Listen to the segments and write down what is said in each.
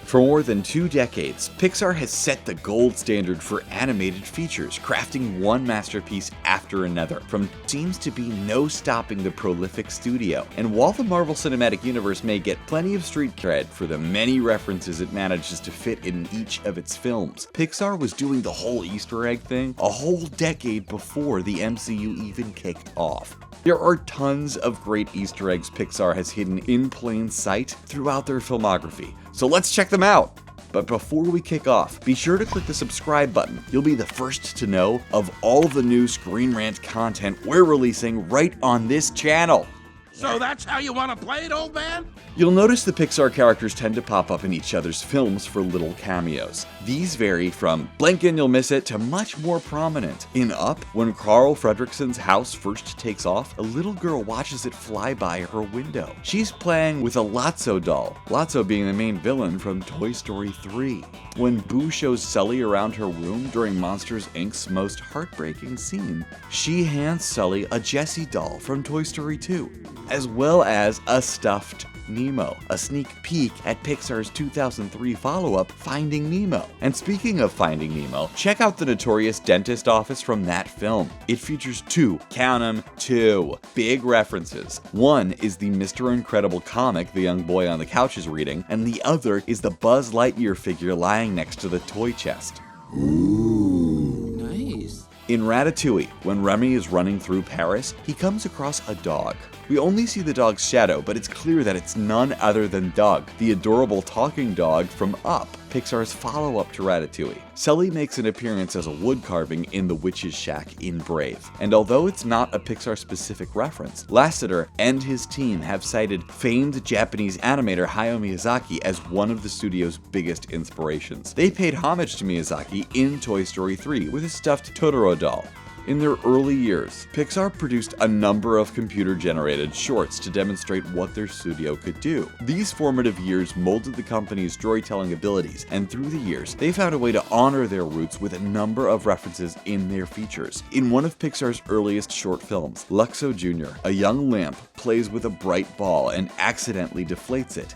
For more than 2 decades, Pixar has set the gold standard for animated features, crafting one masterpiece after another, from seems to be no stopping the prolific studio. And while the Marvel Cinematic Universe may get plenty of street cred for the many references it manages to fit in each of its films, Pixar was doing the whole Easter egg thing a whole decade before the MCU even kicked off. There are tons of great Easter eggs Pixar has hidden in plain sight throughout their filmography, so let's check them out! But before we kick off, be sure to click the subscribe button. You'll be the first to know of all the new Screen Rant content we're releasing right on this channel. So that's how you want to play it, old man? You'll notice the Pixar characters tend to pop up in each other's films for little cameos. These vary from blink and you'll miss it to much more prominent. In Up, when Carl Frederickson's house first takes off, a little girl watches it fly by her window. She's playing with a Lotso doll, Lotso being the main villain from Toy Story 3. When Boo shows Sulley around her room during Monsters, Inc.'s most heartbreaking scene, she hands Sulley a Jessie doll from Toy Story 2, as well as a stuffed Nemo, a sneak peek at Pixar's 2003 follow-up, Finding Nemo. And speaking of Finding Nemo, check out the notorious dentist office from that film. It features count 'em, two big references. One is the Mr. Incredible comic the young boy on the couch is reading, and the other is the Buzz Lightyear figure lying next to the toy chest. Ooh, nice. In Ratatouille, when Remy is running through Paris, he comes across a dog. We only see the dog's shadow, but it's clear that it's none other than Doug, the adorable talking dog from Up, Pixar's follow-up to Ratatouille. Sulley makes an appearance as a wood carving in the Witch's Shack in Brave, and although it's not a Pixar-specific reference, Lasseter and his team have cited famed Japanese animator Hayao Miyazaki as one of the studio's biggest inspirations. They paid homage to Miyazaki in Toy Story 3 with a stuffed Totoro doll. In their early years, Pixar produced a number of computer-generated shorts to demonstrate what their studio could do. These formative years molded the company's storytelling abilities, and through the years, they found a way to honor their roots with a number of references in their features. In one of Pixar's earliest short films, Luxo Jr., a young lamp plays with a bright ball and accidentally deflates it.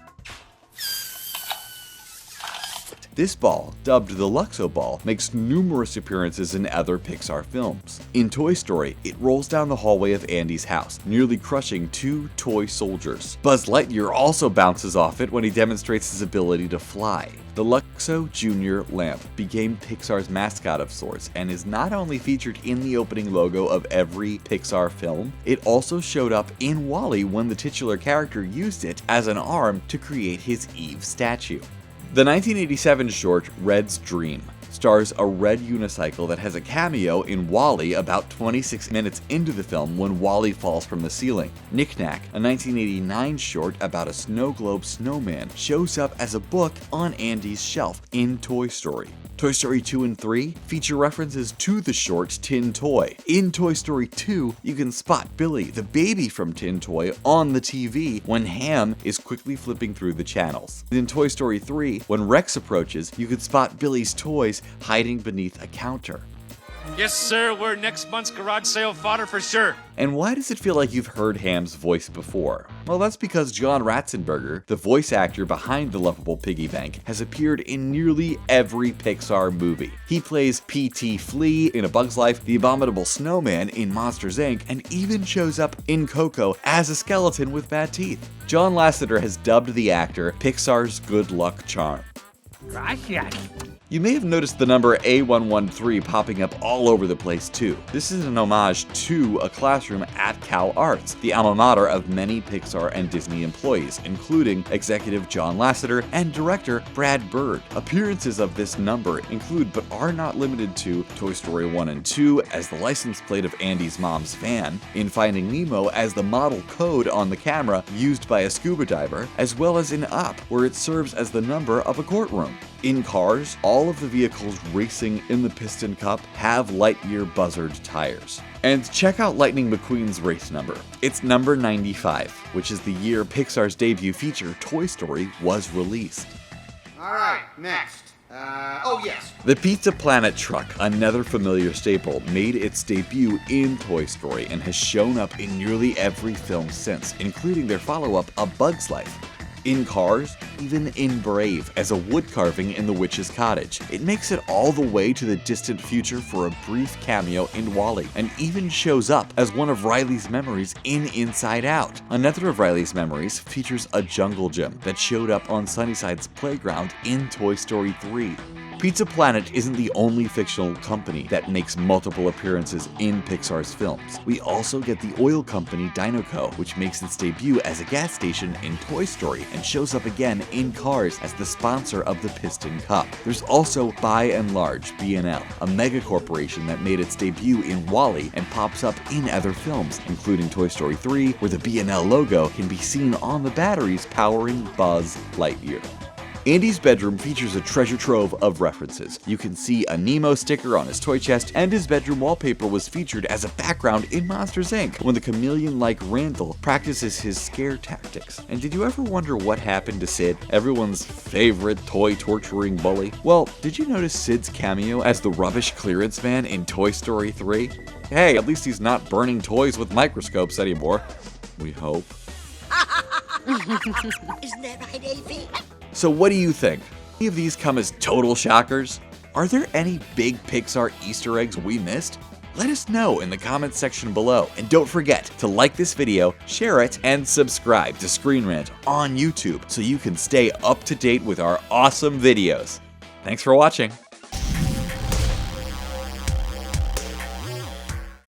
This ball, dubbed the Luxo Ball, makes numerous appearances in other Pixar films. In Toy Story, it rolls down the hallway of Andy's house, nearly crushing 2 toy soldiers. Buzz Lightyear also bounces off it when he demonstrates his ability to fly. The Luxo Jr. lamp became Pixar's mascot of sorts and is not only featured in the opening logo of every Pixar film, it also showed up in WALL-E when the titular character used it as an arm to create his Eve statue. The 1987 short Red's Dream stars a red unicycle that has a cameo in WALL-E about 26 minutes into the film when WALL-E falls from the ceiling. Knick Knack, a 1989 short about a snow globe snowman, shows up as a book on Andy's shelf in Toy Story. Toy Story 2 and 3 feature references to the short Tin Toy. In Toy Story 2, you can spot Billy, the baby from Tin Toy, on the TV when Ham is quickly flipping through the channels. In Toy Story 3, when Rex approaches, you can spot Billy's toys hiding beneath a counter. Yes, sir, we're next month's garage sale fodder for sure. And why does it feel like you've heard Ham's voice before? Well, that's because John Ratzenberger, the voice actor behind the lovable piggy bank, has appeared in nearly every Pixar movie. He plays P.T. Flea in A Bug's Life, the Abominable Snowman in Monsters, Inc., and even shows up in Coco as a skeleton with bad teeth. John Lasseter has dubbed the actor Pixar's good luck charm. Gracias. You may have noticed the number A113 popping up all over the place too. This is an homage to a classroom at Cal Arts, the alma mater of many Pixar and Disney employees, including executive John Lasseter and director Brad Bird. Appearances of this number include, but are not limited to, Toy Story 1 and 2 as the license plate of Andy's mom's van, in Finding Nemo as the model code on the camera used by a scuba diver, as well as in Up, where it serves as the number of a courtroom. In Cars, all of the vehicles racing in the Piston Cup have Lightyear buzzard tires. And check out Lightning McQueen's race number. It's number 95, which is the year Pixar's debut feature, Toy Story, was released. Alright, next. Yes. The Pizza Planet truck, another familiar staple, made its debut in Toy Story and has shown up in nearly every film since, including their follow-up, A Bug's Life. in Cars, even in Brave as a wood carving in the witch's cottage. It makes it all the way to the distant future for a brief cameo in WALL-E, and even shows up as one of Riley's memories in Inside Out. Another of Riley's memories features a jungle gym that showed up on Sunnyside's playground in Toy Story 3. Pizza Planet isn't the only fictional company that makes multiple appearances in Pixar's films. We also get the oil company Dinoco, which makes its debut as a gas station in Toy Story and shows up again in Cars as the sponsor of the Piston Cup. There's also By and Large B&L, a mega corporation that made its debut in WALL-E and pops up in other films, including Toy Story 3, where the B&L logo can be seen on the batteries powering Buzz Lightyear. Andy's bedroom features a treasure trove of references. You can see a Nemo sticker on his toy chest, and his bedroom wallpaper was featured as a background in Monsters, Inc. when the chameleon-like Randall practices his scare tactics. And did you ever wonder what happened to Sid, everyone's favorite toy-torturing bully? Well, did you notice Sid's cameo as the rubbish clearance man in Toy Story 3? Hey, at least he's not burning toys with microscopes anymore. We hope. Isn't that right, Avie? So what do you think? Any of these come as total shockers? Are there any big Pixar Easter eggs we missed? Let us know in the comments section below. And don't forget to like this video, share it, and subscribe to Screen Rant on YouTube so you can stay up to date with our awesome videos. Thanks for watching.